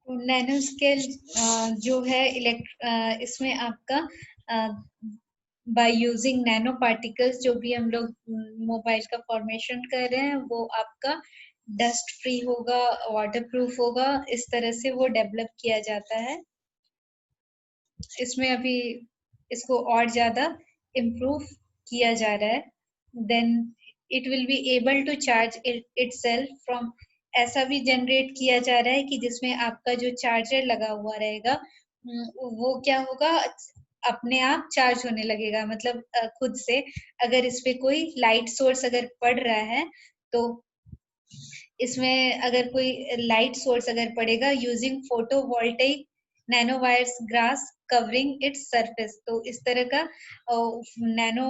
Nano scale जो है इसमें आपका बाय यूजिंग नैनो पार्टिकल्स जो भी हम लोग मोबाइल का फॉर्मेशन कर रहे हैं वो आपका डस्ट फ्री होगा, वाटर प्रूफ होगा, इस तरह से वो डेवलप किया जाता है। इसमें अभी इसको और ज्यादा इम्प्रूव किया जा रहा है। Then it will be able to charge itself from, ऐसा भी जनरेट किया जा रहा है कि जिसमें आपका जो चार्जर लगा हुआ रहेगा वो क्या होगा, अपने आप चार्ज होने लगेगा, मतलब खुद से। अगर इस पे कोई लाइट सोर्स अगर पड़ रहा है तो इसमें अगर कोई लाइट सोर्स अगर पड़ेगा using photovoltaic nano wires grass covering its surface, तो इस तरह का नैनो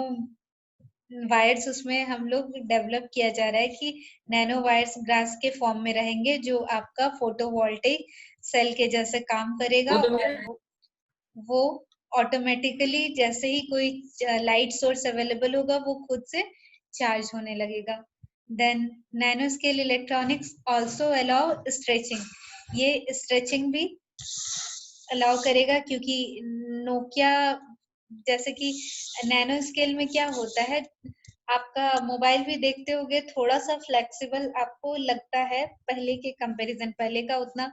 वायर्स उसमें हम लोग डेवलप किया जा रहा है कि नैनो वायर्स ग्रास के फॉर्म में रहेंगे जो आपका फोटोवोल्टेइक सेल के जैसे काम करेगा और वो ऑटोमेटिकली जैसे ही कोई लाइट सोर्स अवेलेबल होगा वो खुद से चार्ज होने लगेगा। Then nano scale electronics also allow stretching, ये स्ट्रेचिंग भी अलाउ करेगा क्योंकि नोकिया जैसे कि नैनो स्केल में क्या होता है, आपका मोबाइल भी देखते होगे थोड़ा सा फ्लेक्सिबल आपको लगता है पहले के कंपैरिजन, पहले का उतना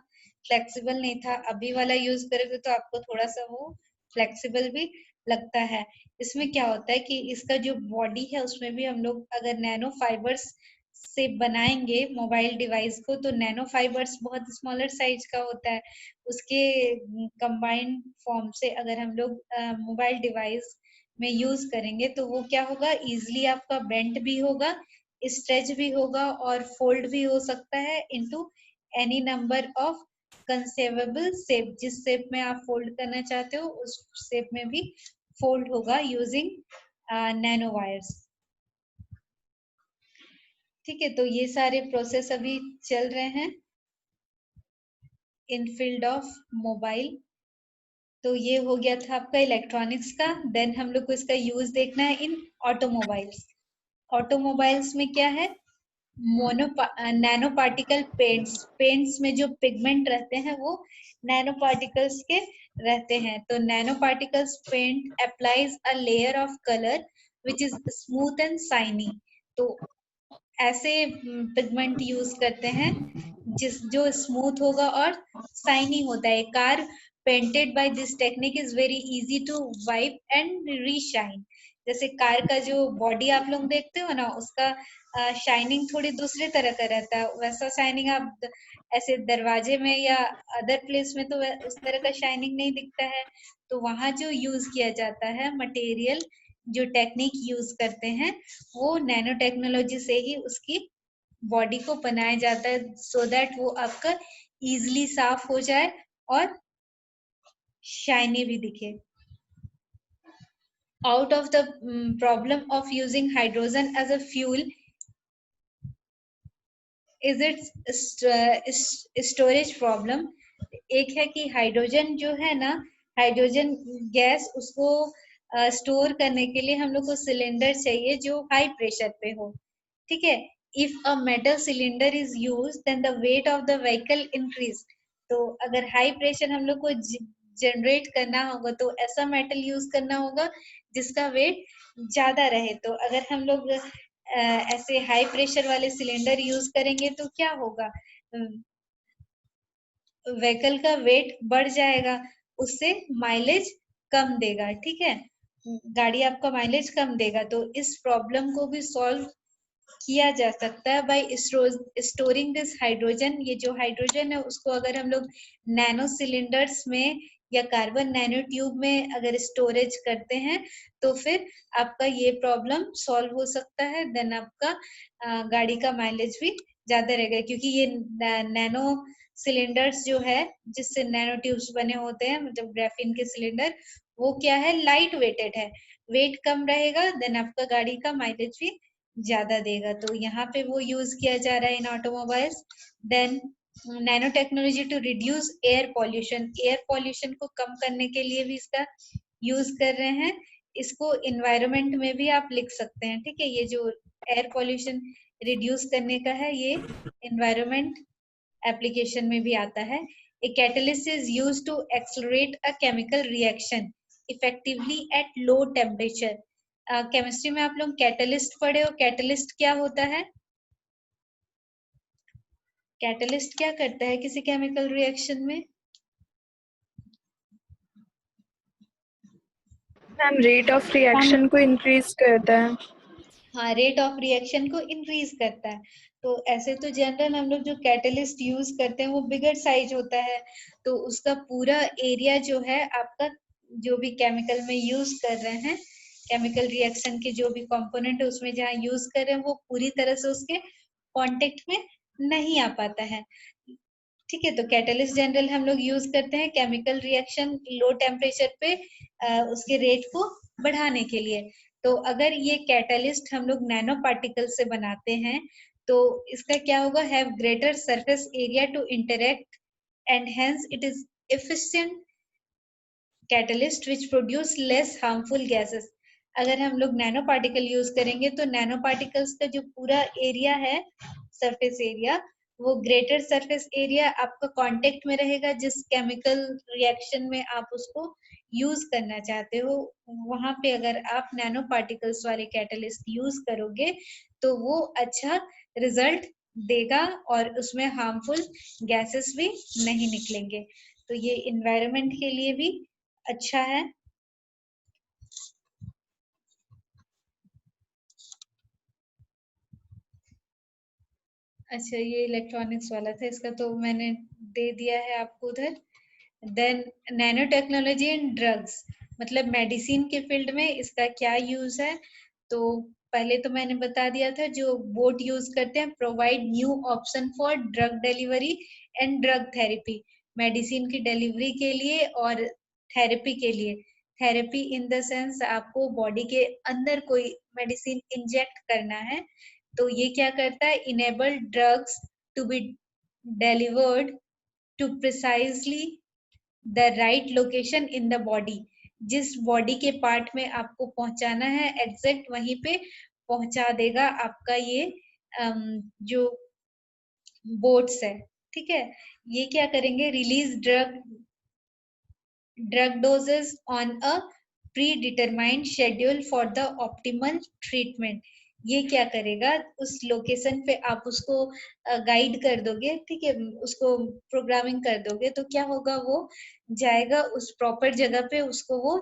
फ्लेक्सिबल नहीं था, अभी वाला यूज करोगे तो आपको थोड़ा सा वो फ्लेक्सिबल भी लगता है। इसमें क्या होता है कि इसका जो बॉडी है उसमें भी हम लोग अगर नैनो फाइबर्स से बनाएंगे मोबाइल डिवाइस को तो नैनो फाइबर्स बहुत स्मॉलर साइज का होता है, उसके कंबाइंड फॉर्म से अगर हम लोग मोबाइल डिवाइस में यूज करेंगे तो वो क्या होगा, इजिली आपका बेंट भी होगा, स्ट्रेच भी होगा और फोल्ड भी हो सकता है into any number of conceivable shape, जिस शेप में आप फोल्ड करना चाहते हो उस शेप में भी फोल्ड होगा यूजिंग नैनो वायर्स। ठीक है, तो ये सारे प्रोसेस अभी चल रहे हैं इन फील्ड ऑफ मोबाइल। तो ये हो गया था आपका इलेक्ट्रॉनिक्स का। देन हम लोग को इसका यूज देखना है इन ऑटोमोबाइल्स। ऑटोमोबाइल्स में क्या है, नैनो पार्टिकल पेंट्स में जो पिगमेंट रहते हैं वो नैनो पार्टिकल्स के रहते हैं। तो nano particles paint applies a layer of colour which is smooth and shiny. तो ऐसे पिगमेंट यूज करते हैं जो स्मूथ होगा और शाइनी होता है। Car painted by this technique is very easy to wipe and reshine. जैसे कार का जो बॉडी आप लोग देखते हो ना उसका शाइनिंग थोड़ी दूसरे तरह का रहता है, वैसा शाइनिंग आप ऐसे दरवाजे में या अदर प्लेस में तो उस तरह का शाइनिंग नहीं दिखता है। तो वहां जो यूज किया जाता है मटेरियल, जो टेक्निक यूज करते हैं वो नैनो टेक्नोलॉजी से ही उसकी बॉडी को बनाया जाता है सो दैट वो आपका इजिली साफ हो जाए और शाइनी भी दिखे। Out of the problem of using hydrogen as a fuel is its storage problem. एक है कि हाइड्रोजन जो है ना, हाइड्रोजन गैस उसको स्टोर करने के लिए हम लोग को सिलेंडर चाहिए जो हाई प्रेशर पे हो। ठीक है, if a metal cylinder is use then the weight of the vehicle increase. तो अगर हाई प्रेशर हम लोग को जनरेट करना होगा तो ऐसा मेटल यूज करना होगा जिसका वेट ज्यादा रहे। तो अगर हम लोग ऐसे हाई प्रेशर वाले सिलेंडर यूज करेंगे तो क्या होगा, व्हीकल का वेट बढ़ जाएगा, उससे माइलेज कम देगा। ठीक है, गाड़ी आपका माइलेज कम देगा। तो इस प्रॉब्लम को भी सॉल्व किया जा सकता है बाय स्टोरिंग दिस हाइड्रोजन। ये जो हाइड्रोजन है उसको अगर हम लोग नैनो सिलेंडर्स में या कार्बन नैनो ट्यूब में अगर स्टोरेज करते हैं तो फिर आपका ये प्रॉब्लम सॉल्व हो सकता है। देन आपका गाड़ी का माइलेज भी ज्यादा रहेगा क्योंकि ये नैनो सिलेंडर्स जो है जिससे नैनो ट्यूब्स बने होते हैं, मतलब ग्राफीन के सिलेंडर, वो क्या है, लाइट वेटेड है, वेट कम रहेगा। देन आपका गाड़ी का माइलेज भी ज्यादा देगा। तो यहाँ पे वो यूज किया जा रहा है in automobiles. Then nano technology to reduce air pollution, air pollution को कम करने के लिए भी इसका यूज कर रहे हैं। इसको इन्वायरमेंट में भी आप लिख सकते हैं, ठीक है। ये जो एयर पॉल्यूशन रिड्यूस करने का है, ये इन्वायरमेंट एप्लीकेशन में भी आता है। A catalyst is used to accelerate a chemical reaction effectively at low temperature. Chemistry में आप लोग कैटलिस्ट पढ़े हो, कैटलिस्ट क्या होता है? कैटलिस्ट क्या करता है किसी केमिकल रिएक्शन में? मैम रेट ऑफ रिएक्शन को इंक्रीज करता है। हाँ, रेट ऑफ रिएक्शन को इंक्रीज करता है। तो ऐसे तो जनरल हम लोग जो कैटलिस्ट यूज करते हैं वो बिगर साइज होता है, तो उसका पूरा एरिया जो है आपका, जो भी केमिकल में यूज कर रहे हैं, केमिकल रिएक्शन के जो भी कंपोनेंट है उसमें जहाँ यूज कर रहे हैं वो पूरी तरह से उसके कांटेक्ट में नहीं आ पाता है, ठीक है। तो कैटलिस्ट जनरल हम लोग यूज करते हैं केमिकल रिएक्शन लो टेम्परेचर पे उसके रेट को बढ़ाने के लिए। तो अगर ये कैटलिस्ट हम लोग नैनो पार्टिकल से बनाते हैं तो इसका क्या होगा, have greater surface area to interact and hence it is efficient catalyst which produce less harmful gases. अगर हम लोग नैनो पार्टिकल यूज करेंगे तो नैनो पार्टिकल्स का जो पूरा एरिया है, सरफेस एरिया, वो ग्रेटर सरफेस एरिया आपका कांटेक्ट में रहेगा जिस केमिकल रिएक्शन में आप उसको यूज करना चाहते हो, वहां पे अगर आप नैनो पार्टिकल्स वाले कैटलिस्ट यूज करोगे तो वो अच्छा रिजल्ट देगा और उसमें हार्मफुल गैसेस भी नहीं निकलेंगे। तो ये इन्वायरमेंट के लिए भी अच्छा है। अच्छा, ये इलेक्ट्रॉनिक्स वाला था, इसका तो मैंने दे दिया है आपको उधर। Then nano technology and drugs, मतलब मेडिसिन के फील्ड में इसका क्या यूज है। तो पहले तो मैंने बता दिया था, जो बोट यूज करते हैं, provide new option for drug delivery and drug therapy, medicine की डिलीवरी के लिए और थेरेपी के लिए। थेरेपी इन द सेंस आपको बॉडी के अंदर कोई मेडिसिन इंजेक्ट करना है, तो ये क्या करता है, enable drugs to be delivered to precisely the right location in the body, जिस बॉडी के पार्ट में आपको पहुंचाना है एग्जैक्ट वहीं पे पहुंचा देगा आपका ये जो बोट्स है, ठीक है। ये क्या करेंगे, release drug doses on a predetermined schedule for the optimal treatment। ये क्या करेगा, उस लोकेशन पे आप उसको गाइड कर दोगे, ठीक है, उसको प्रोग्रामिंग कर दोगे, तो क्या होगा, वो जाएगा उस प्रॉपर जगह पे, उसको वो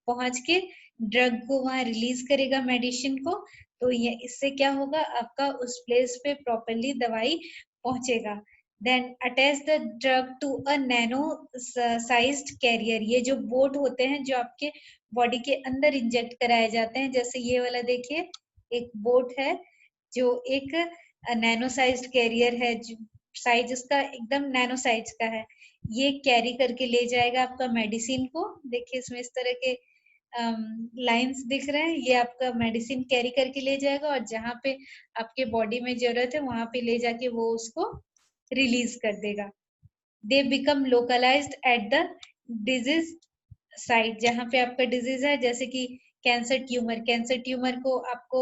पहुंच के ड्रग को वहां रिलीज करेगा, मेडिसिन को। तो ये इससे क्या होगा, आपका उस प्लेस पे प्रॉपरली दवाई पहुंचेगा। Then attach the drug to a nano sized carrier, ये जो बोट होते हैं जो आपके बॉडी के अंदर इंजेक्ट कराए जाते हैं, जैसे ये वाला देखिए एक बोट है जो एक नैनो साइज्ड कैरियर है, जो साइज उसका एकदम नैनो साइज का है। ये कैरी करके ले जाएगा आपका मेडिसिन को, देखिए इसमें इस तरह के लाइंस दिख रहे हैं, ये आपका मेडिसिन कैरी करके ले जाएगा और जहाँ पे आपके बॉडी में जरूरत है वहां पे ले जाके वो उसको रिलीज कर देगा। They become localised at the disease site, जहाँ पे आपका डिजीज है, जैसे कि कैंसर ट्यूमर, कैंसर ट्यूमर को आपको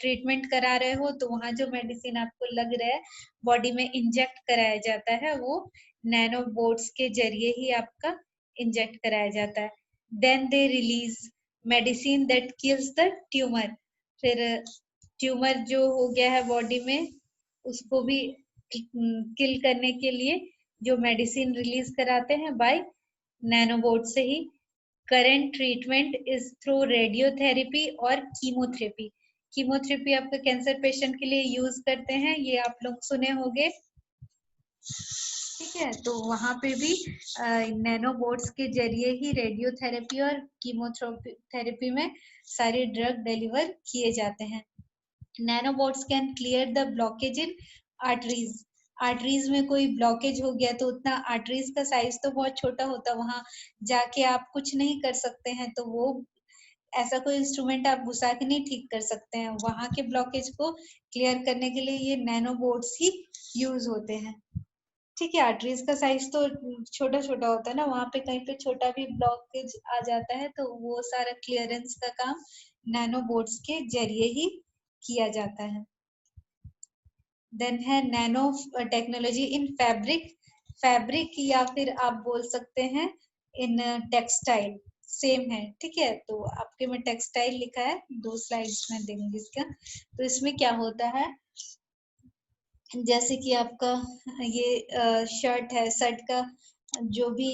ट्रीटमेंट करा रहे हो तो वहां जो मेडिसिन आपको लग रहा है बॉडी में इंजेक्ट कराया जाता है, वो नैनो बोट्स के जरिए ही आपका इंजेक्ट कराया जाता है। Then they release medicine that kills the tumour, फिर ट्यूमर जो हो गया है बॉडी में उसको भी किल करने के लिए जो मेडिसिन रिलीज कराते हैं बाय नैनोबोट से ही। Current treatment is through radiotherapy और कीमोथेरेपी। कीमोथेरेपी आपका कैंसर पेशेंट के लिए यूज करते हैं, ये आप लोग सुने होंगे, ठीक है। तो वहां पे भी नैनोबोट्स के जरिए ही रेडियोथेरेपी और कीमोथेरेपी में सारे ड्रग डिलीवर किए जाते हैं। Nanobots can clear the blockage in arteries, arteries में कोई ब्लॉकेज हो गया तो उतना, आर्टरीज का साइज तो बहुत छोटा होता है, वहां जाके आप कुछ नहीं कर सकते हैं, तो वो ऐसा कोई इंस्ट्रूमेंट आप घुसा के नहीं ठीक कर सकते हैं, वहां के ब्लॉकेज को क्लियर करने के लिए ये नैनोबोट्स ही यूज होते हैं। ठीक है, आर्टरीज का साइज तो छोटा छोटा होता है ना, वहां पे कहीं पे छोटा भी ब्लॉकेज आ जाता है तो वो सारा क्लियरेंस का काम नैनो बोर्ड्स के जरिए ही किया जाता है। देन है nano technology in fabric, fabric या फिर आप बोल सकते हैं इन टेक्सटाइल, सेम है। ठीक है, तो आपके में टेक्सटाइल लिखा है, 2 स्लाइड्स में देंगे इसका। तो इसमें क्या होता है, जैसे कि आपका ये शर्ट है, शर्ट का जो भी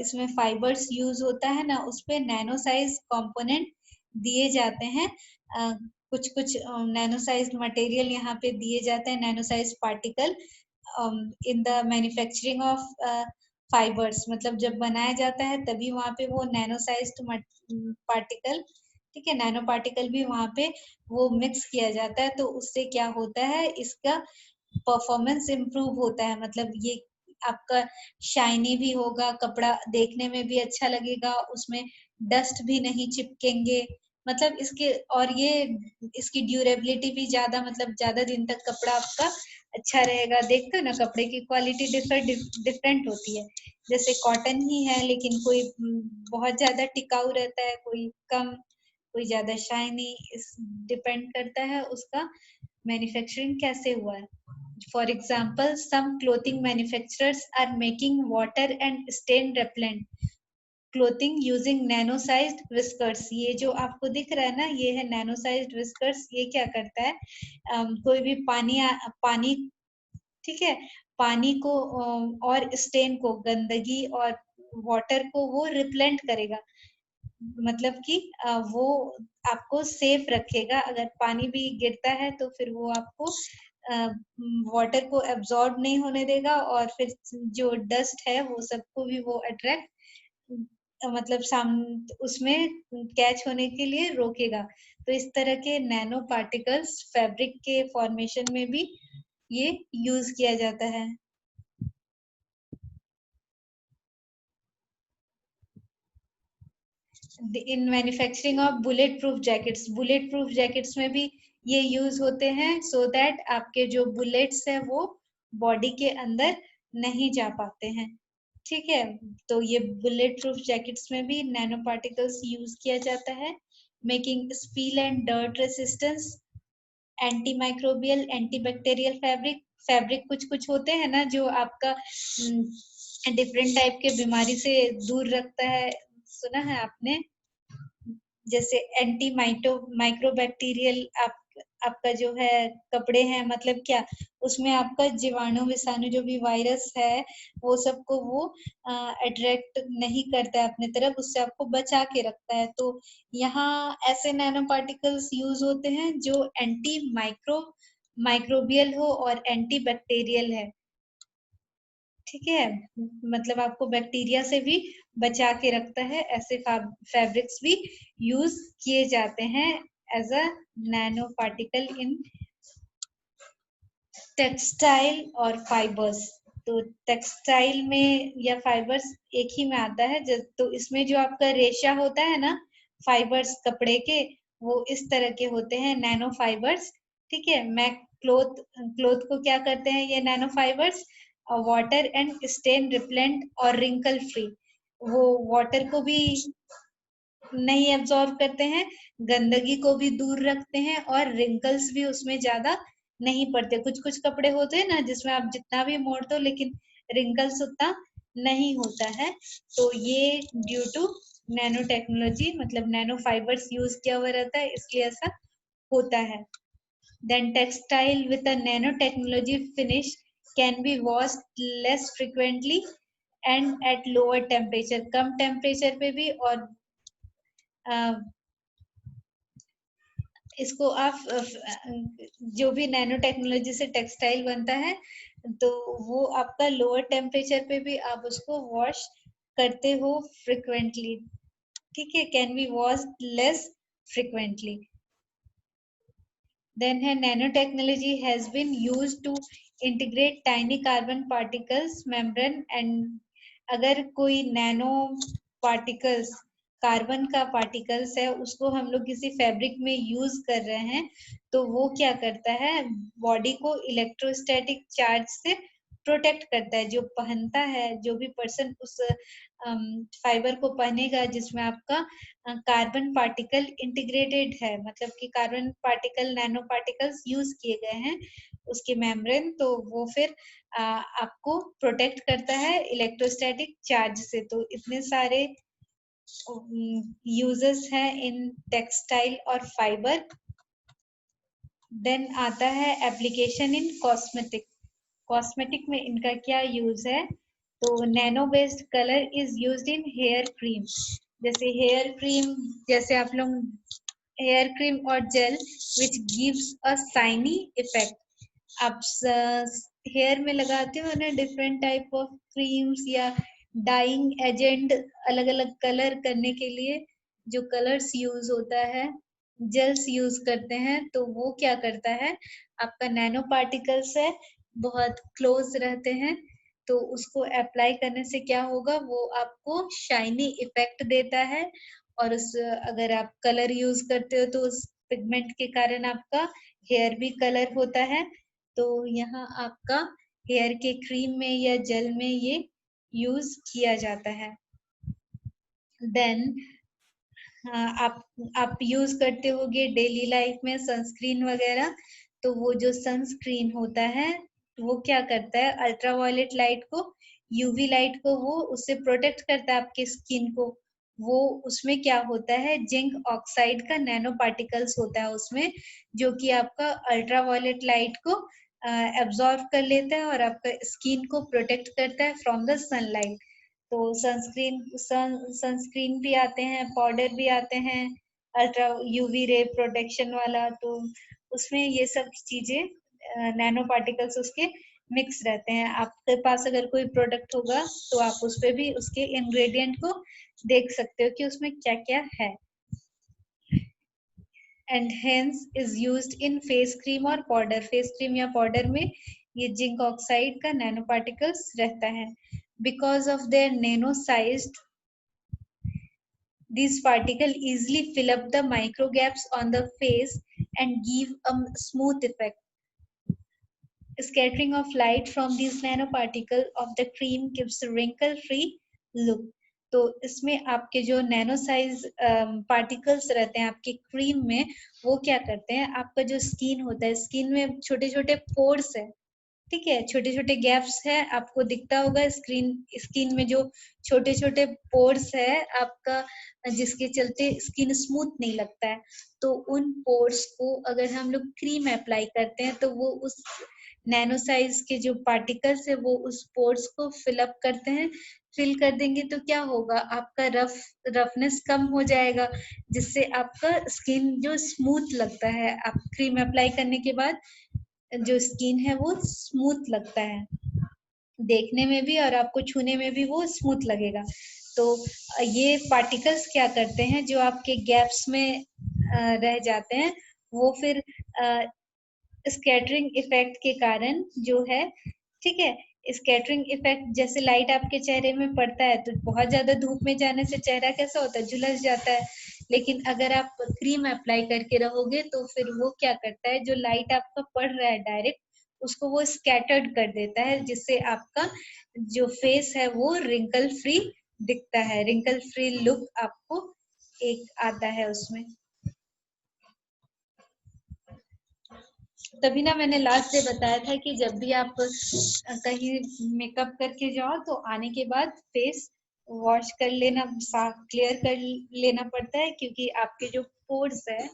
इसमें फाइबर्स यूज होता है ना, उस पे नैनो साइज कंपोनेंट दिए जाते हैं। कुछ कुछ नैनो साइज मटेरियल यहाँ पे दिए जाते हैं, nano size particle in the manufacturing of fibres, मतलब जब बनाया जाता है तभी वहाँ पे वो नैनो साइज्ड पार्टिकल, ठीक है, नैनो पार्टिकल भी वहाँ पे वो मिक्स किया जाता है। तो उससे क्या होता है, इसका परफॉर्मेंस इम्प्रूव होता है, मतलब ये आपका शाइनी भी होगा, कपड़ा देखने में भी अच्छा लगेगा, उसमें डस्ट भी नहीं चिपकेंगे, मतलब इसके, और ये इसकी ड्यूरेबिलिटी भी ज्यादा, मतलब ज्यादा दिन तक कपड़ा आपका अच्छा रहेगा। देखते हो ना, कपड़े की क्वालिटी डिफरेंट होती है, जैसे कॉटन ही है लेकिन कोई बहुत ज्यादा टिकाऊ रहता है, कोई कम, कोई ज्यादा शाइनी, इस डिपेंड करता है उसका मैन्युफैक्चरिंग कैसे हुआ है। For example, some clothing manufacturers are making water and stain repellent clothing using nano-sized whiskers। ये जो आपको दिख रहा है ना, ये है nano-sized whiskers। ये क्या करता है, कोई भी पानी, ठीक है, पानी को और स्टेन को, गंदगी और वाटर को वो रिपेलेंट करेगा, मतलब कि वो आपको सेफ रखेगा। अगर पानी भी गिरता है तो फिर वो आपको वाटर को एब्जॉर्ब नहीं होने देगा, और फिर जो डस्ट है वो सबको भी वो अट्रैक्ट, मतलब उसमें कैच होने के लिए रोकेगा। तो इस तरह के नैनो पार्टिकल्स फैब्रिक के फॉर्मेशन में भी ये यूज किया जाता है। In manufacturing of bullet proof jackets, bullet proof jackets में भी ये यूज होते हैं, सो दैट आपके जो बुलेट्स है वो बॉडी के अंदर नहीं जा पाते हैं। ठीक है, तो ये बुलेट प्रूफ जैकेट्स में भी नैनो पार्टिकल्स यूज किया जाता है, making spill and dirt resistance, anti microbial, anti bacterial fabric. Fabric कुछ कुछ होते हैं ना जो आपका डिफरेंट टाइप के बीमारी से दूर रखता है, सुना है आपने, जैसे एंटी माइक्रोबैक्टीरियल। आपका जो है कपड़े हैं, मतलब क्या, उसमें आपका जीवाणु विषाणु जो भी वायरस है वो सबको वो अट्रैक्ट नहीं करता है अपने तरफ, उससे आपको बचा के रखता है। तो यहाँ ऐसे नैनो पार्टिकल्स यूज होते हैं जो एंटी माइक्रोबियल हो और एंटी बैक्टीरियल है। ठीक है, मतलब आपको बैक्टीरिया से भी बचा के रखता है। ऐसे फैब्रिक्स भी यूज किए जाते हैं as a nano particle in textile और फाइबर्स। तो टेक्सटाइल में या फाइबर्स एक ही में आता है, तो इसमें जो आपका रेशा होता है ना फाइबर्स कपड़े के, वो इस तरह के होते हैं, नैनो फाइबर्स। ठीक है, मैं क्लोथ क्लोथ को क्या करते हैं ये nano fibres, water and stain repellent और रिंकल फ्री, वो वाटर को भी नहीं एब्जॉर्ब करते हैं, गंदगी को भी दूर रखते हैं, और रिंकल्स भी उसमें ज्यादा नहीं पड़ते। कुछ कुछ कपड़े होते हैं ना जिसमें आप जितना भी मोड़ दो लेकिन रिंकल्स उतना नहीं होता है। तो ये ड्यू टू नैनो टेक्नोलॉजी, मतलब नैनो फाइबर्स यूज किया हुआ रहता है, इसलिए ऐसा होता है। Then textile with a nano technology finish can be washed less frequently and at lower temperature, कम टेम्परेचर पे भी, और इसको आप जो भी नैनो टेक्नोलॉजी से टेक्सटाइल बनता है तो वो आपका लोअर टेम्परेचर पे भी आप उसको वॉश करते हो फ्रिक्वेंटली। ठीक है, can be wash less frequently. Then है nanotechnology has been used to integrate tiny carbon particles membrane and अगर कोई नैनो पार्टिकल्स, कार्बन का पार्टिकल्स है, उसको हम लोग किसी फैब्रिक में यूज कर रहे हैं तो वो क्या करता है, बॉडी को इलेक्ट्रोस्टैटिक चार्ज से प्रोटेक्ट करता है, जो पहनता है, जो भी पर्सन उस फाइबर को पहनेगा जिसमें आपका कार्बन पार्टिकल इंटीग्रेटेड है, मतलब कि carbon particle nano particles use किए गए हैं उसके मेम्ब्रेन, तो वो फिर आपको प्रोटेक्ट करता है इलेक्ट्रोस्टैटिक चार्ज से। तो इतने सारे यूजेस हैं इन टेक्सटाइल और फाइबर। देन आता है एप्लीकेशन इन कॉस्मेटिक। कॉस्मेटिक में इनका क्या यूज है, तो nano based colour is used in hair cream. जैसे हेयर क्रीम, जैसे आप लोग हेयर क्रीम और gel which gives a shiny effect. आप हेयर में लगाते हो ना डिफरेंट टाइप ऑफ क्रीम्स या डाइंग एजेंट, अलग अलग कलर करने के लिए जो कलर्स यूज होता है, जेल्स यूज करते हैं, तो वो क्या करता है, आपका नैनो पार्टिकल्स है बहुत क्लोज रहते हैं, तो उसको अप्लाई करने से क्या होगा, वो आपको शाइनी इफेक्ट देता है। और उस अगर आप कलर यूज करते हो तो उस पिगमेंट के कारण आपका हेयर भी कलर होता है। तो यहाँ आपका हेयर के क्रीम में या जेल में ये यूज किया जाता है। देन आप यूज करते होगे डेली लाइफ में सनस्क्रीन वगैरह, तो वो जो सनस्क्रीन होता है वो क्या करता है, अल्ट्रावायलेट लाइट को, यूवी लाइट को वो उससे प्रोटेक्ट करता है आपके स्किन को। वो उसमें क्या होता है, जिंक ऑक्साइड का नैनो पार्टिकल्स होता है उसमें, जो कि आपका अल्ट्रावायलेट लाइट को एब्जॉर्ब कर लेता है और आपका स्किन को प्रोटेक्ट करता है फ्रॉम द सनलाइट। तो सनस्क्रीन भी आते हैं, पाउडर भी आते हैं अल्ट्रा यूवी रे प्रोटेक्शन वाला, तो उसमें ये सब चीजें नैनो पार्टिकल्स उसके मिक्स रहते हैं। आपके पास अगर कोई प्रोडक्ट होगा तो आप उस पे भी उसके इंग्रेडिएंट को देख सकते हो कि उसमें क्या क्या है। And hence is used in face cream और पाउडर। फेस क्रीम या पाउडर में ये जिंक ऑक्साइड का नैनो पार्टिकल्स रहता है। Because of their nano sized, these particles easily fill up the micro gaps on the face and give a smooth effect. Scattering of light from these nanoparticles of the cream gives a wrinkle-free look. तो इसमें आपके जो nano size particles रहते हैं आपके cream में, वो क्या करते हैं, आपका जो स्किन होता है, स्किन में छोटे छोटे पोर्स है, ठीक है, छोटे छोटे गैप्स है, आपको दिखता होगा स्किन में जो छोटे छोटे पोर्स है आपका, जिसके चलते स्किन स्मूथ नहीं लगता है। तो उन पोर्स को अगर हम लोग क्रीम अप्लाई करते हैं तो वो उस नैनो साइज के जो पार्टिकल्स है वो उस पोर्स को फिल अप करते हैं। फिल कर देंगे तो क्या होगा, आपका रफनेस कम हो जाएगा, जिससे आपका स्किन जो स्मूथ लगता है, आप क्रीम अप्लाई करने के बाद जो स्किन है वो स्मूथ लगता है देखने में भी, और आपको छूने में भी वो स्मूथ लगेगा। तो ये पार्टिकल्स क्या करते हैं, जो आपके गैप्स में रह जाते हैं, वो फिर स्कैटरिंग इफेक्ट के कारण जो है, ठीक है, स्कैटरिंग इफेक्ट, जैसे लाइट आपके चेहरे में पड़ता है तो बहुत ज्यादा धूप में जाने से चेहरा कैसा होता है, झुलस जाता है। लेकिन अगर आप क्रीम अप्लाई करके रहोगे तो फिर वो क्या करता है, जो लाइट आपका पड़ रहा है डायरेक्ट, उसको वो स्कैटर्ड कर देता है, जिससे आपका जो फेस है वो रिंकल फ्री दिखता है, रिंकल फ्री लुक आपको एक आता है उसमें। तभी ना मैंने लास्ट डे बताया था कि जब भी आप कहीं मेकअप करके जाओ तो आने के बाद फेस वॉश कर लेना, साफ क्लियर कर लेना पड़ता है, क्योंकि आपके जो पोर्स है,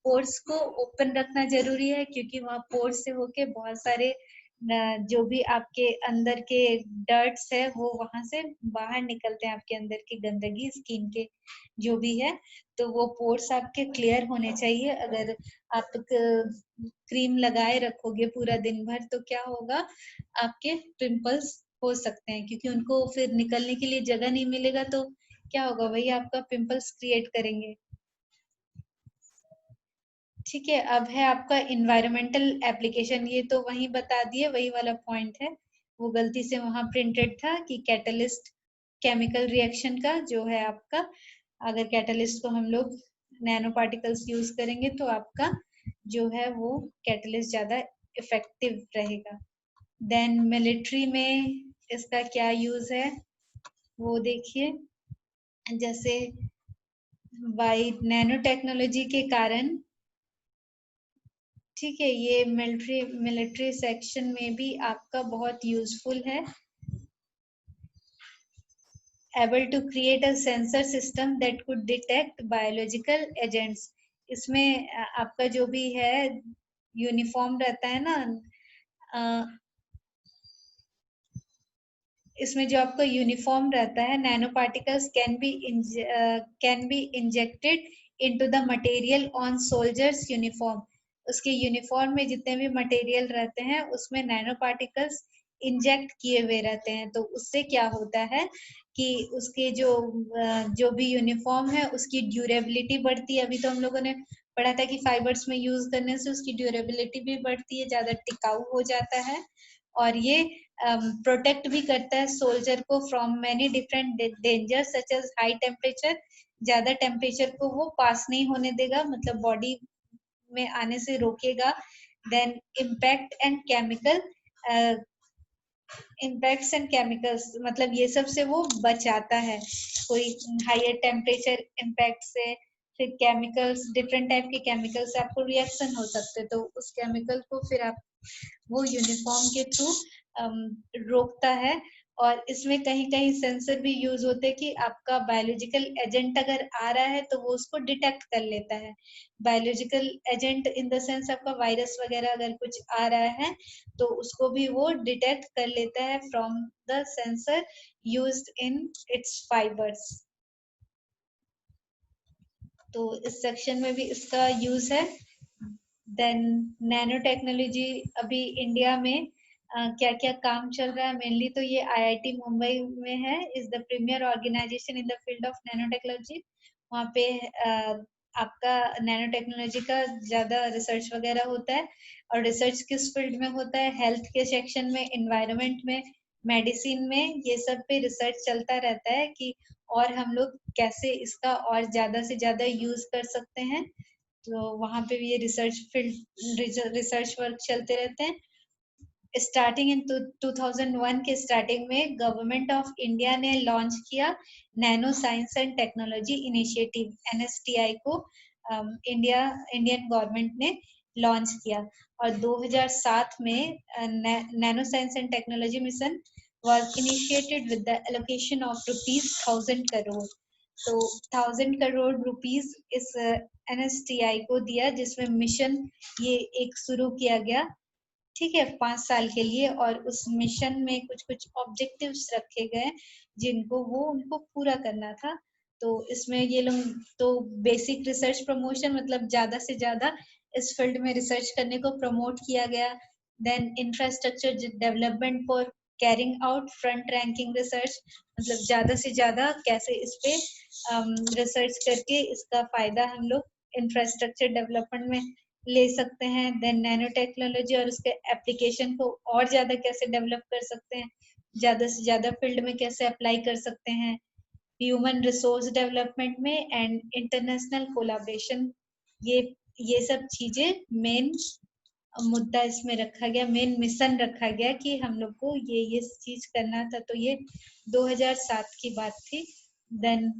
पोर्स को ओपन रखना जरूरी है, क्योंकि वहाँ पोर्स से होके बहुत सारे जो भी आपके अंदर के डर्ट्स है वो वहां से बाहर निकलते हैं, आपके अंदर की गंदगी स्किन के जो भी है, तो वो पोर्स आपके क्लियर होने चाहिए। अगर आप क्रीम लगाए रखोगे पूरा दिन भर तो क्या होगा, आपके पिंपल्स हो सकते हैं, क्योंकि उनको फिर निकलने के लिए जगह नहीं मिलेगा, तो क्या होगा, वही आपका पिंपल्स क्रिएट करेंगे। ठीक है, अब है आपका इन्वायरमेंटल एप्लीकेशन। ये तो वही बता दिए, वही वाला पॉइंट है, वो गलती से वहां प्रिंटेड था कि कैटलिस्ट केमिकल रिएक्शन का जो है आपका, अगर कैटलिस्ट को हम लोग नैनो पार्टिकल्स यूज करेंगे तो आपका जो है वो कैटलिस्ट ज्यादा इफेक्टिव रहेगा। देन मिलिट्री में इसका क्या यूज है वो देखिए। जैसे बाई नैनो टेक्नोलॉजी के कारण, ठीक है, ये मिलिट्री सेक्शन में भी आपका बहुत यूजफुल है। Able to create a sensor system that could detect biological agents. इसमें आपका जो भी है यूनिफॉर्म रहता है ना, इसमें जो आपका यूनिफॉर्म रहता है, nano particles can be injected into the material on soldiers uniform. उसके यूनिफॉर्म में जितने भी मटेरियल रहते हैं उसमें नैनो पार्टिकल्स इंजेक्ट किए हुए रहते हैं। तो उससे क्या होता है कि उसके जो भी यूनिफॉर्म है उसकी ड्यूरेबिलिटी बढ़ती है। अभी तो हम लोगों ने पढ़ा था कि फाइबर्स में यूज करने से उसकी ड्यूरेबिलिटी भी बढ़ती है, ज्यादा टिकाऊ हो जाता है। और ये प्रोटेक्ट भी करता है सोल्जर को from many different danger such as high temperature. ज्यादा टेम्परेचर को वो पास नहीं होने देगा, मतलब बॉडी में आने से रोकेगा। देन इम्पैक्ट्स एंड केमिकल्स, मतलब ये सब से वो बचाता है, कोई हायर टेम्परेचर इम्पैक्ट से। फिर केमिकल्स, डिफरेंट टाइप के केमिकल से आपको रिएक्शन हो सकते हैं, तो उस केमिकल को फिर आप वो यूनिफॉर्म के थ्रू रोकता है। और इसमें कहीं कहीं सेंसर भी यूज होते हैं कि आपका बायोलॉजिकल एजेंट अगर आ रहा है तो वो उसको डिटेक्ट कर लेता है। Biological agent in the sense आपका वायरस वगैरह अगर कुछ आ रहा है तो उसको भी वो डिटेक्ट कर लेता है from the sensor used in its fibres. तो इस सेक्शन में भी इसका यूज है। देन नैनो टेक्नोलॉजी अभी इंडिया में क्या क्या काम चल रहा है, मेनली तो ये आईआईटी मुंबई में है, is the premier organisation in the field of nanotechnology. वहाँ पे आपका नैनो टेक्नोलॉजी का ज्यादा रिसर्च वगैरह होता है। और रिसर्च किस फील्ड में होता है, हेल्थ के सेक्शन में, इन्वायरमेंट में, मेडिसिन में, ये सब पे रिसर्च चलता रहता है कि और हम लोग कैसे इसका और ज्यादा से ज्यादा यूज कर सकते हैं। तो वहां पे भी ये रिसर्च वर्क चलते रहते हैं। स्टार्टिंग इन 2001 के स्टार्टिंग में गवर्नमेंट ऑफ इंडिया ने लॉन्च किया nano science and technology initiative, NSTI को इंडियन गवर्नमेंट ने लॉन्च किया। और 2007 में nano science and technology mission was initiated with the allocation of ₹1000 crore। तो 1000 करोड़ रुपीस इस एनएसटीआई को दिया, जिसमें मिशन ये एक शुरू किया गया, ठीक है, 5 साल के लिए। और उस मिशन में कुछ कुछ ऑब्जेक्टिव्स रखे गए जिनको वो उनको पूरा करना था। तो इसमें ये लोग तो बेसिक रिसर्च प्रमोशन, मतलब ज्यादा से ज्यादा इस फील्ड में रिसर्च करने को प्रमोट किया गया। Then infrastructure development for carrying out front ranking research, मतलब ज्यादा से ज्यादा कैसे इस पे रिसर्च करके इसका फायदा हम लोग इंफ्रास्ट्रक्चर डेवलपमेंट में ले सकते हैं। देन नैनो टेक्नोलॉजी और उसके एप्लीकेशन को और ज्यादा कैसे डेवलप कर सकते हैं, ज्यादा से ज्यादा फील्ड में कैसे अप्लाई कर सकते हैं, ह्यूमन रिसोर्स डेवलपमेंट में एंड इंटरनेशनल कोलाब्रेशन। ये ये सब चीजें मेन मुद्दा इसमें रखा गया, मेन मिशन रखा गया कि हम लोग को ये चीज करना था। तो ये 2007 की बात थी। देन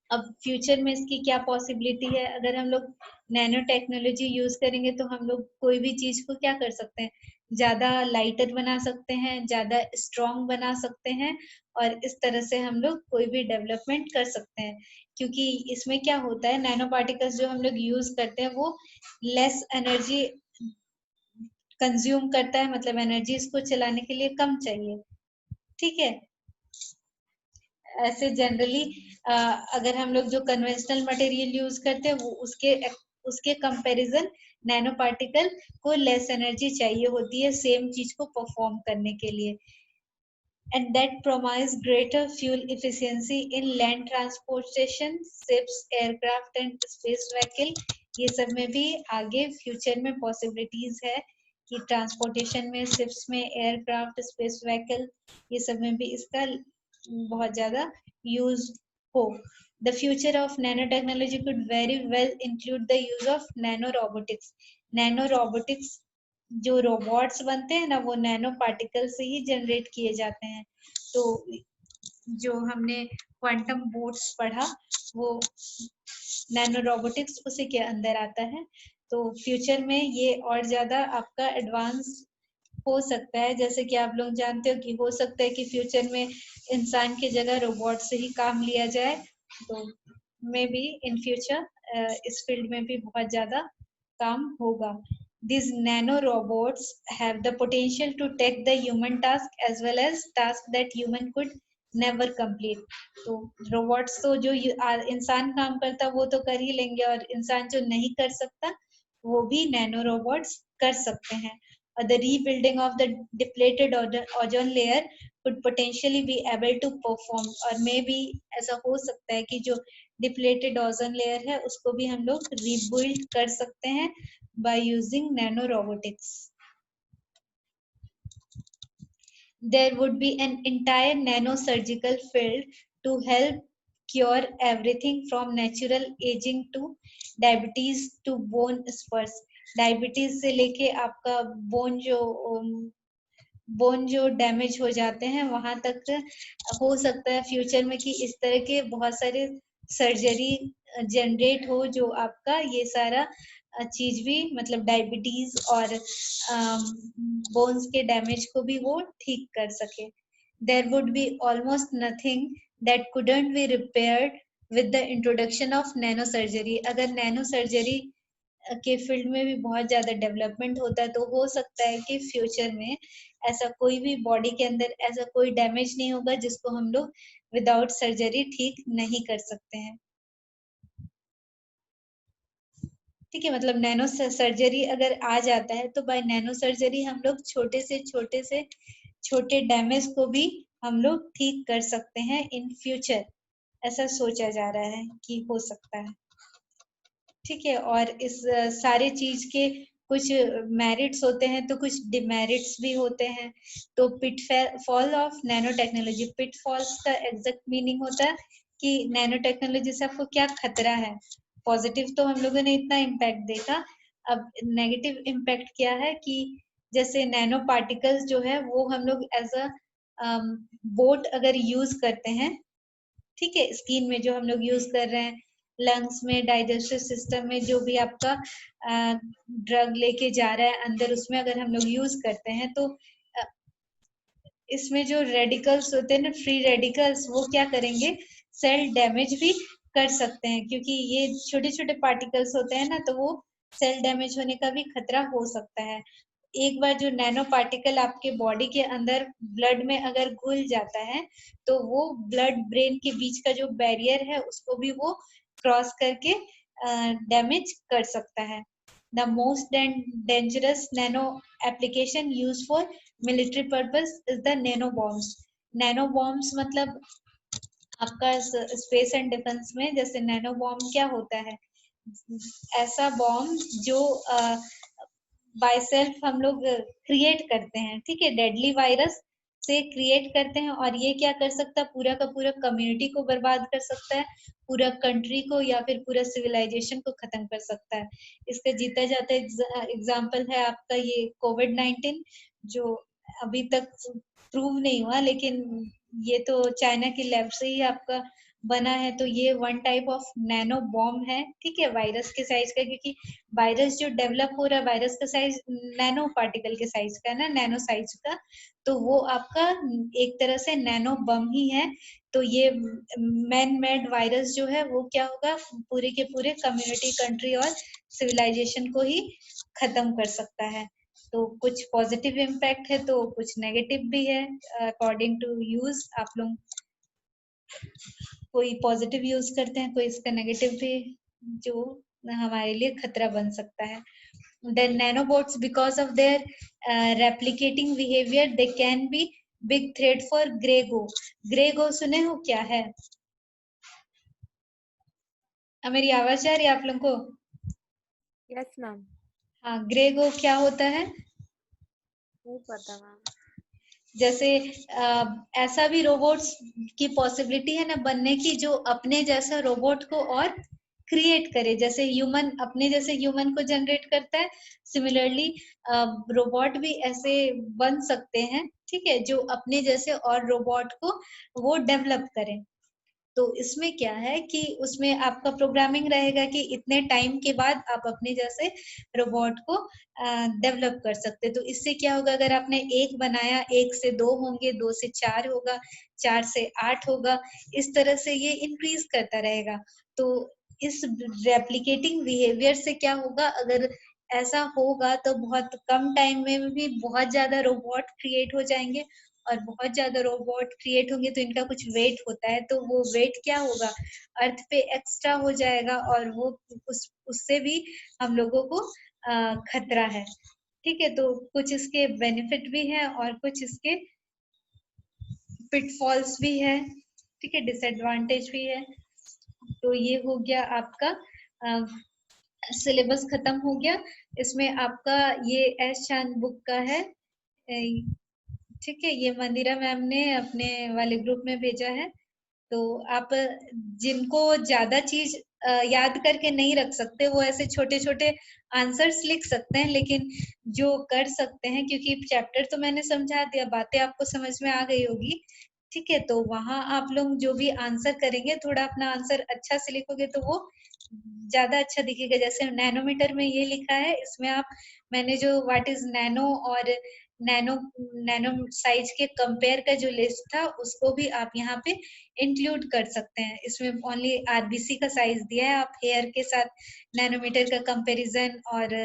अब फ्यूचर में इसकी क्या पॉसिबिलिटी है, अगर हम लोग नैनो टेक्नोलॉजी यूज करेंगे तो हम लोग कोई भी चीज को क्या कर सकते हैं, ज्यादा लाइटर बना सकते हैं, ज्यादा स्ट्रॉन्ग बना सकते हैं। और इस तरह से हम लोग कोई भी डेवलपमेंट कर सकते हैं, क्योंकि इसमें क्या होता है, नैनो पार्टिकल्स जो हम लोग यूज करते हैं वो लेस एनर्जी कंज्यूम करता है, मतलब एनर्जी इसको चलाने के लिए कम चाहिए, ठीक है। ऐसे जनरली अगर हम लोग जो कन्वेंशनल मटेरियल यूज करते हैं वो उसके कंपैरिजन नैनो पार्टिकल को लेस एनर्जी चाहिए होती है सेम चीज को परफॉर्म करने के लिए। and that promise greater fuel efficiency in land transportation, ships, aircraft and space vehicle। ये सब में भी आगे फ्यूचर में पॉसिबिलिटीज है कि ट्रांसपोर्टेशन में, शिप्स में, एयरक्राफ्ट, स्पेस व्हीकल, ये सब में भी इसका बहुत ज्यादा यूज हो। The future of nanotechnology could very well include the use of nanorobotics। nanorobotics जो रोबोट्स बनते हैं ना वो नैनो पार्टिकल से ही जनरेट किए जाते हैं। तो जो हमने क्वांटम बोट्स पढ़ा वो नैनो रोबोटिक्स उसी के अंदर आता है। तो फ्यूचर में ये और ज्यादा आपका एडवांस हो सकता है। जैसे कि आप लोग जानते हो कि हो सकता है कि फ्यूचर में इंसान की जगह रोबोट से ही काम लिया जाए। तो मे बी इन फ्यूचर इस फील्ड में भी बहुत ज्यादा काम होगा। These nanorobots have the potential to take the human task as well as tasks that human could never complete. तो रोबोट्स तो जो इंसान काम करता वो तो कर ही लेंगे, और इंसान जो नहीं कर सकता वो भी नैनो रोबोट्स कर सकते हैं। The rebuilding of the depleted ozone layer could potentially be able to perform, और मे भी ऐसा हो सकता है कि जो डिप्लेटेड ओजोन लेयर है उसको भी हम लोग रीबिल्ड कर सकते हैं by using nanorobotics. There would be an entire nanosurgical field to help cure everything from natural aging to diabetes to bone spurs. Diabetes से लेके आपका बोन जो डैमेज हो जाते हैं वहां तक हो सकता है फ्यूचर में कि इस तरह के बहुत सारे सर्जरी जनरेट हो जो आपका ये सारा चीज भी मतलब डायबिटीज और बोन्स के डैमेज को भी वो ठीक कर सके। There would be almost nothing that couldn't be repaired with the introduction of nano surgery. अगर नैनो सर्जरी के फील्ड में भी बहुत ज्यादा डेवलपमेंट होता है तो हो सकता है कि फ्यूचर में ऐसा कोई भी बॉडी के अंदर ऐसा कोई डैमेज नहीं होगा जिसको हम लोग विदाउट सर्जरी ठीक नहीं कर सकते हैं। ठीक है, मतलब नैनो सर्जरी अगर आ जाता है तो बाय नैनो सर्जरी हम लोग छोटे से छोटे डैमेज को भी हम लोग ठीक कर सकते हैं इन फ्यूचर। ऐसा सोचा जा रहा है कि हो सकता है। ठीक है, और इस सारे चीज के कुछ मेरिट्स होते हैं तो कुछ डिमेरिट्स भी होते हैं। तो pitfall of nano technology, pitfalls का एग्जैक्ट मीनिंग होता है कि नैनो टेक्नोलॉजी से आपको क्या खतरा है। पॉजिटिव तो हम लोगों ने इतना इम्पैक्ट देखा, अब नेगेटिव इम्पैक्ट क्या है कि जैसे नैनो पार्टिकल्स जो है वो हम लोग एज अ बोट अगर यूज करते हैं, ठीक है, स्किन में जो हम लोग यूज कर रहे हैं, लंग्स में, डाइजेस्टिव सिस्टम में जो भी आपका ड्रग लेके जा रहा है अंदर, उसमें अगर हम लोग यूज करते हैं तो इसमें जो रेडिकल्स होते हैं ना, फ्री रेडिकल्स, वो क्या करेंगे, सेल डैमेज भी कर सकते हैं क्योंकि ये छोटे छोटे पार्टिकल्स होते हैं ना, तो वो सेल डैमेज होने का भी खतरा हो सकता है। एक बार जो नैनो पार्टिकल आपके बॉडी के अंदर ब्लड में अगर घुल जाता है तो वो ब्लड ब्रेन के बीच का जो बैरियर है उसको भी वो क्रॉस करके डैमेज कर सकता है। The most dangerous nano application used for military purpose is the nano bombs. Nano bombs मतलब आपका स्पेस एंड डिफेंस में जैसे नैनो बॉम्ब क्या होता है, ऐसा बॉम्ब जो बाय सेल्फ हम लोग क्रिएट करते हैं, ठीक है, डेडली वायरस से क्रिएट करते हैं, और ये क्या कर सकता है, पूरा का पूरा कम्युनिटी को बर्बाद कर सकता है, पूरा कंट्री को या फिर पूरा सिविलाइजेशन को खत्म कर सकता है। इसका जीता जाता एग्जाम्पल है आपका ये कोविड-19, जो अभी तक प्रूव नहीं हुआ, लेकिन ये तो चाइना की लैब से ही आपका बना है। तो ये one type of nano bomb है, ठीक है, वायरस के साइज का, क्योंकि वायरस जो डेवलप हो रहा है वायरस का साइज नैनो पार्टिकल के साइज का है ना, नैनो साइज का, तो वो आपका एक तरह से नैनो बम ही है। तो ये मैन मेड वायरस जो है वो क्या होगा, पूरे के पूरे कम्युनिटी, कंट्री और सिविलाइजेशन को ही खत्म कर सकता है। तो कुछ पॉजिटिव इम्पैक्ट है तो कुछ नेगेटिव भी है, अकॉर्डिंग टू यूज। आप लोग कोई पॉजिटिव यूज करते हैं, कोई इसका नेगेटिव भी, जो हमारे लिए खतरा बन सकता है। The nanobots, because of their replicating behavior, they can be big threat for Grego. Grego सुने हो क्या है? मेरी आवाज आ रही है आप लोगों को? Yes ma'am. हाँ, ग्रेगो क्या होता है? नहीं पता मैम। जैसे ऐसा भी रोबोट्स की पॉसिबिलिटी है ना बनने की जो अपने जैसा रोबोट को और क्रिएट करे, जैसे ह्यूमन अपने जैसे ह्यूमन को जनरेट करता है, सिमिलरली रोबोट भी ऐसे बन सकते हैं, ठीक है, जो अपने जैसे और रोबोट को वो डेवलप करें। तो इसमें क्या है कि उसमें आपका प्रोग्रामिंग रहेगा कि इतने टाइम के बाद आप अपने जैसे रोबोट को डेवलप कर सकते। तो इससे क्या होगा, अगर आपने एक बनाया, 1 से 2 होंगे, 2 से 4 होगा, 4 से 8 होगा, इस तरह से ये इंक्रीज करता रहेगा। तो इस रेप्लिकेटिंग बिहेवियर से क्या होगा, अगर ऐसा होगा तो बहुत कम टाइम में भी बहुत ज्यादा रोबोट क्रिएट हो जाएंगे, और बहुत ज्यादा रोबोट क्रिएट होंगे तो इनका कुछ वेट होता है, तो वो वेट क्या होगा, अर्थ पे एक्स्ट्रा हो जाएगा, और वो उससे भी हम लोगों को खतरा है। ठीक है, तो कुछ इसके बेनिफिट भी है और कुछ इसके पिटफॉल्स भी है, ठीक है, डिसएडवांटेज भी है। तो ये हो गया आपका सिलेबस खत्म हो गया। इसमें आपका ये एस चांद बुक का है, ठीक है, ये मंदिरा मैम ने अपने वाले ग्रुप में भेजा है। तो आप जिनको ज्यादा चीज याद करके नहीं रख सकते, वो ऐसे छोटे छोटे आंसर्स लिख सकते हैं, लेकिन जो कर सकते हैं, क्योंकि चैप्टर तो मैंने समझा दिया, बातें आपको समझ में आ गई होगी, ठीक है, तो वहां आप लोग जो भी आंसर करेंगे, थोड़ा अपना आंसर अच्छा से लिखोगे तो वो ज्यादा अच्छा दिखेगा। जैसे नैनोमीटर में ये लिखा है, इसमें आप, मैंने जो व्हाट इज नैनो और नैनो नैनो साइज के कंपेयर का जो लिस्ट था, उसको भी आप यहाँ पे इंक्लूड कर सकते हैं। इसमें ओनली आरबीसी का साइज दिया है, आप हेयर के साथ नैनोमीटर का कंपैरिजन और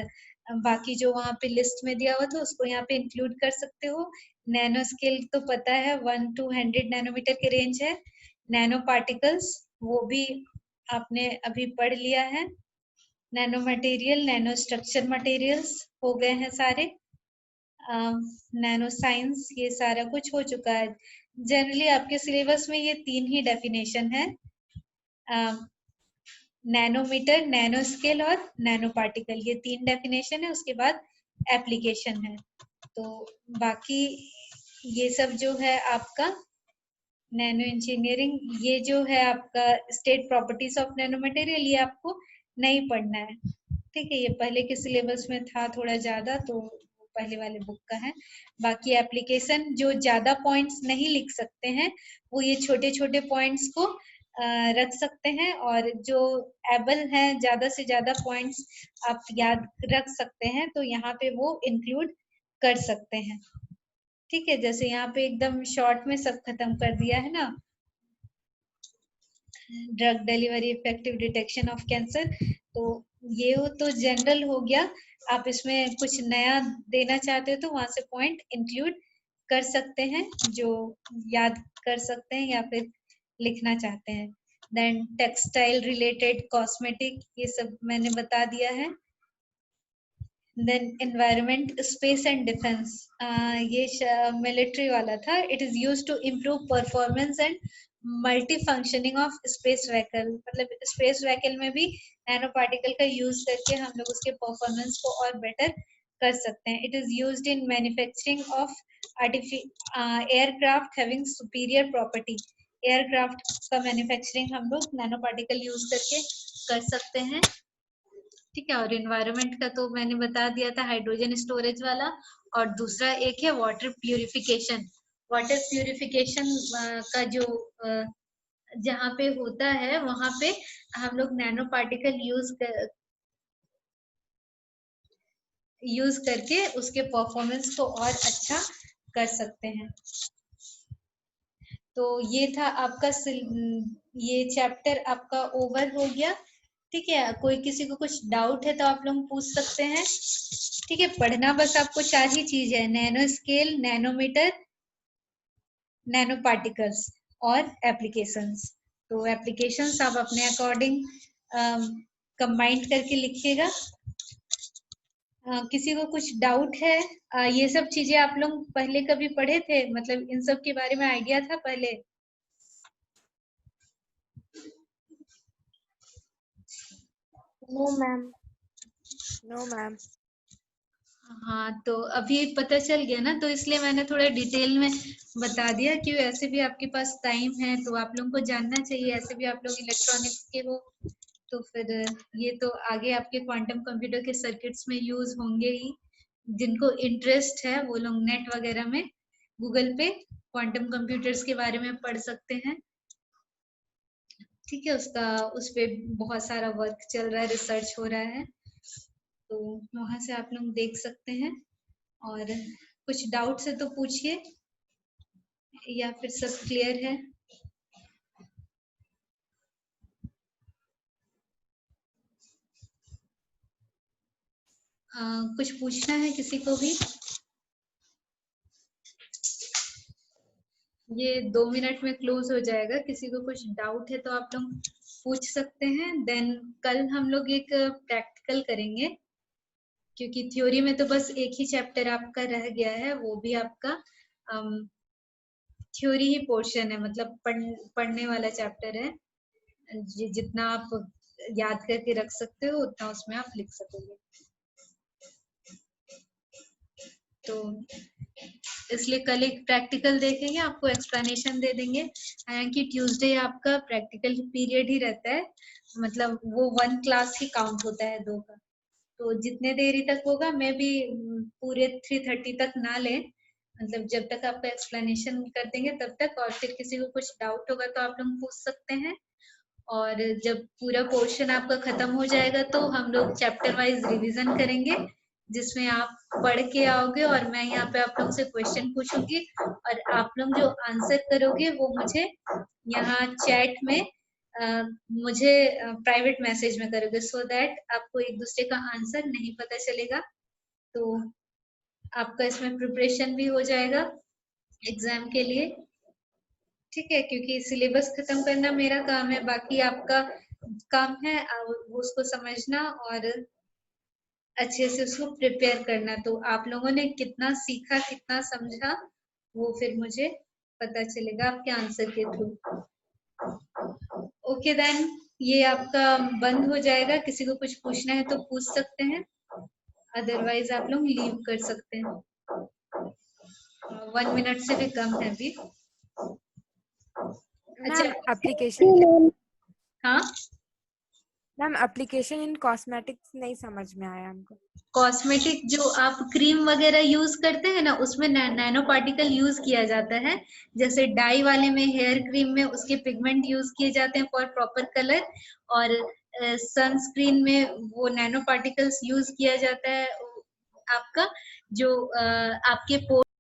बाकी जो वहाँ पे लिस्ट में दिया हुआ था उसको यहाँ पे इंक्लूड कर सकते हो। नैनो स्केल तो पता है 1 to 100 नैनोमीटर के रेंज है। नैनो पार्टिकल्स वो भी आपने अभी पढ़ लिया है। Nano material, nano structure materials हो गए हैं सारे। नैनो साइंस, ये सारा कुछ हो चुका है। जनरली आपके सिलेबस में ये 3 ही डेफिनेशन है, नैनोमीटर, नैनो स्केल और नैनो पार्टिकल, ये 3 डेफिनेशन है। उसके बाद एप्लीकेशन है। तो बाकी ये सब जो है आपका नैनो इंजीनियरिंग, ये जो है आपका state properties of nano material, ये आपको नहीं पढ़ना है, ठीक है, ये पहले के सिलेबस में था थोड़ा ज्यादा, तो पहले वाले बुक का है। बाकी एप्लीकेशन, जो ज्यादा पॉइंट्स नहीं लिख सकते हैं वो ये छोटे छोटे पॉइंट्स को रख सकते हैं, और जो एबल है ज्यादा से ज्यादा पॉइंट्स आप याद रख सकते हैं, तो यहाँ पे वो इंक्लूड कर सकते हैं, ठीक है। जैसे यहाँ पे एकदम शॉर्ट में सब खत्म कर दिया है ना, drug delivery, effective detection of cancer, तो ये हो तो जनरल हो गया। आप इसमें कुछ नया देना चाहते हो तो वहां से पॉइंट इंक्लूड कर सकते हैं, जो याद कर सकते हैं या फिर लिखना चाहते हैं। देन टेक्सटाइल रिलेटेड, कॉस्मेटिक, ये सब मैंने बता दिया है। Then environment, space and defence, ये मिलिट्री वाला था। It is used to improve performance and multi functioning of space vehicle, मतलब स्पेस व्हीकल में भी नैनो पार्टिकल का यूज करके हम लोग उसके परफॉर्मेंस को और बेटर कर सकते हैं। It is used in manufacturing of aircraft having superior property, aircraft का मैन्युफैक्चरिंग हम लोग नैनो पार्टिकल यूज करके कर सकते हैं, ठीक है। और एनवायरनमेंट का तो मैंने बता दिया था, हाइड्रोजन स्टोरेज वाला। और दूसरा एक है वाटर प्यूरिफिकेशन। वाटर प्यूरिफिकेशन का जो जहाँ पे होता है वहां पे हम लोग नैनो पार्टिकल यूज करके उसके परफॉर्मेंस को और अच्छा कर सकते हैं। तो ये था आपका ये चैप्टर आपका ओवर हो गया, ठीक है। कोई किसी को कुछ डाउट है तो आप लोग पूछ सकते हैं, ठीक है। पढ़ना बस आपको 4 ही चीज है, nano scale, nanometre, nano particles और एप्लीकेशंस। तो एप्लीकेशंस आप अपने अकॉर्डिंग कंबाइंड करके लिखिएगा। किसी को कुछ डाउट है? ये सब चीजें आप लोग पहले कभी पढ़े थे, मतलब इन सब के बारे में आइडिया था पहले? No ma'am. No ma'am. हाँ, तो अभी पता चल गया ना, तो इसलिए मैंने थोड़ा डिटेल में बता दिया कि ऐसे भी आपके पास टाइम है तो आप लोगों को जानना चाहिए, ऐसे भी आप लोग इलेक्ट्रॉनिक्स के हो तो फिर ये तो आगे आपके क्वांटम कंप्यूटर के सर्किट्स में यूज होंगे ही। जिनको इंटरेस्ट है वो लोग नेट वगैरह में गूगल पे क्वांटम कंप्यूटर्स के बारे में पढ़ सकते हैं। ठीक है, उस पे बहुत सारा वर्क चल रहा है, रिसर्च हो रहा है, तो वहां से आप लोग देख सकते हैं। और कुछ डाउट्स है तो पूछिए, या फिर सब क्लियर है? कुछ पूछना है किसी को भी? ये 2 मिनट में क्लोज हो जाएगा। किसी को कुछ डाउट है तो आप लोग पूछ सकते हैं। देन कल हम लोग एक प्रैक्टिकल करेंगे, क्योंकि थ्योरी में तो बस एक ही चैप्टर आपका रह गया है, वो भी आपका थ्योरी ही पोर्शन है, मतलब पढ़ने वाला चैप्टर है। जितना आप याद करके रख सकते हो उतना उसमें आप लिख सकोगे। तो इसलिए कल एक प्रैक्टिकल देखेंगे, आपको एक्सप्लेनेशन दे देंगे। कि ट्यूसडे आपका प्रैक्टिकल पीरियड ही रहता है, मतलब वो 1 क्लास ही काउंट होता है 2 का। तो जितने देरी तक होगा, मैं भी पूरे 3:30 तक ना ले, मतलब जब तक आपका एक्सप्लेनेशन कर देंगे तब तक। और फिर किसी को कुछ डाउट होगा तो आप लोग पूछ सकते हैं। और जब पूरा पोर्शन आपका खत्म हो जाएगा तो हम लोग चैप्टर वाइज रिवीजन करेंगे, जिसमें आप पढ़ के आओगे और मैं यहाँ पे आप लोग से क्वेश्चन पूछूंगी, और आप लोग जो आंसर करोगे वो मुझे यहाँ चैट में मुझे प्राइवेट मैसेज में करोगे, सो दैट आपको एक दूसरे का आंसर नहीं पता चलेगा। तो आपका इसमें प्रिपरेशन भी हो जाएगा एग्जाम के लिए। ठीक है, क्योंकि सिलेबस खत्म करना मेरा काम है, बाकी आपका काम है उसको समझना और अच्छे से उसको प्रिपेयर करना। तो आप लोगों ने कितना सीखा, कितना समझा, वो फिर मुझे पता चलेगा आपके आंसर के थ्रू। ओके देन, ये आपका बंद हो जाएगा। किसी को कुछ पूछना है तो पूछ सकते हैं, अदरवाइज आप लोग लीव कर सकते हैं। 1 मिनट से भी कम है अभी। अच्छा, मैम एप्लीकेशन हाँ, मैम एप्लीकेशन इन कॉस्मेटिक्स नहीं समझ में आया हमको। कॉस्मेटिक जो आप क्रीम वगैरह यूज करते हैं ना, उसमें नैनो पार्टिकल यूज किया जाता है। जैसे डाई वाले में, हेयर क्रीम में उसके पिगमेंट यूज किए जाते हैं फॉर प्रॉपर कलर, और सनस्क्रीन में वो नैनो पार्टिकल्स यूज किया जाता है आपका, जो आपके पोर